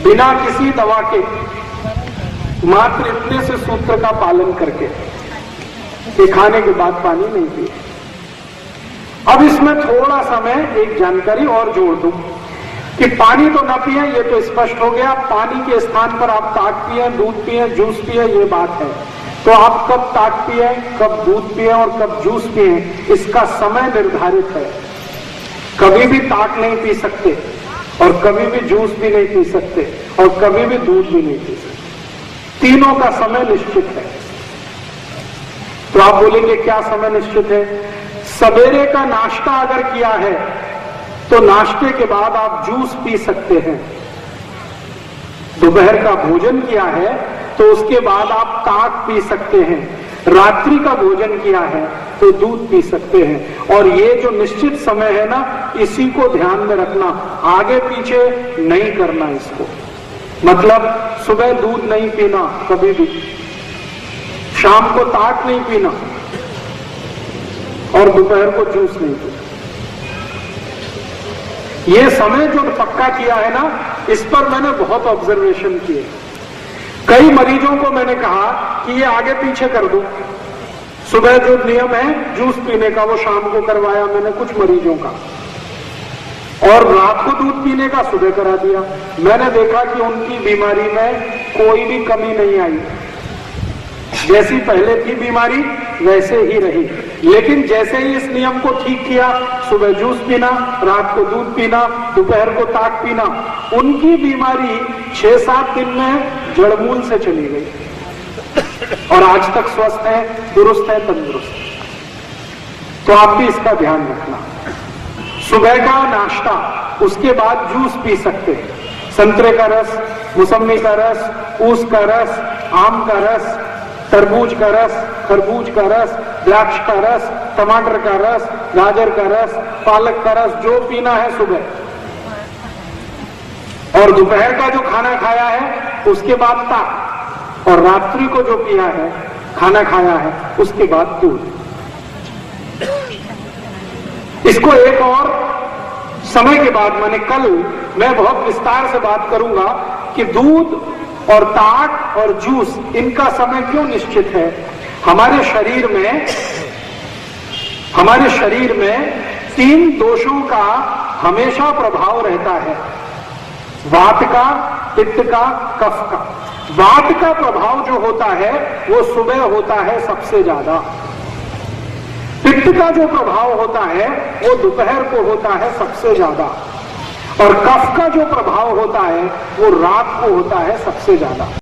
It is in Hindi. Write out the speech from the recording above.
बिना किसी दवा के, मात्र इतने से सूत्र का पालन करके कि खाने के बाद पानी नहीं पिए। अब इसमें थोड़ा सा मैं एक जानकारी और जोड़ दूं कि पानी तो ना पिए, ये तो स्पष्ट हो गया। पानी के स्थान पर आप ताक पिए, दूध पिए, जूस पिए, ये बात है। तो आप कब ताक पिए, कब दूध पिए और कब जूस पिए, इसका समय निर्धारित है। कभी भी ताक नहीं पी सकते और कभी भी जूस भी नहीं पी सकते और कभी भी दूध भी नहीं पी सकते। तीनों का समय निश्चित है। तो आप बोलेंगे क्या समय निश्चित है? सवेरे का नाश्ता अगर किया है तो नाश्ते के बाद आप जूस पी सकते हैं। दोपहर का भोजन किया है तो उसके बाद आप ताक पी सकते हैं। रात्रि का भोजन किया है तो दूध पी सकते हैं। और ये जो निश्चित समय है ना, इसी को ध्यान में रखना, आगे पीछे नहीं करना इसको। मतलब सुबह दूध नहीं पीना कभी भी, शाम को ताक नहीं पीना और दोपहर को जूस नहीं पीना। ये समय जो पक्का किया है ना, इस पर मैंने बहुत ऑब्जर्वेशन किए। कई मरीजों को मैंने कहा कि ये आगे पीछे कर दो। सुबह जो नियम है जूस पीने का, वो शाम को करवाया मैंने कुछ मरीजों का, और रात को दूध पीने का सुबह करा दिया। मैंने देखा कि उनकी बीमारी में कोई भी कमी नहीं आई। जैसी पहले थी बीमारी वैसे ही रही। लेकिन जैसे ही इस नियम को ठीक किया, सुबह जूस पीना, रात को दूध पीना, दोपहर को ताक पीना, उनकी बीमारी 6-7 दिन में जड़मूल से चली गई और आज तक स्वस्थ है, दुरुस्त है, तंदुरुस्त। तो आप भी इसका ध्यान रखना। सुबह का नाश्ता, उसके बाद जूस पी सकते हैं। संतरे का रस, मौसमी का रस, ऊस का रस, आम का रस, तरबूज का रस, खरबूज का रस, द्राक्ष का रस, टमाटर का रस, गाजर का रस, पालक का रस, जो पीना है सुबह। और दोपहर का जो खाना खाया है उसके बाद ताक, और रात्रि को जो पिया है, खाना खाया है, उसके बाद दूध। इसको एक और समय के बाद, मैंने कल मैं बहुत विस्तार से बात करूंगा कि दूध और ताक और जूस, इनका समय क्यों निश्चित है। हमारे शरीर में 3 दोषों का हमेशा प्रभाव रहता है, वात का, पित्त का, कफ का। वात का प्रभाव जो होता है वो सुबह होता है सबसे ज्यादा। पित्त का जो प्रभाव होता है वो दोपहर को होता है सबसे ज्यादा, और कफ का जो प्रभाव होता है वो रात को होता है सबसे ज्यादा।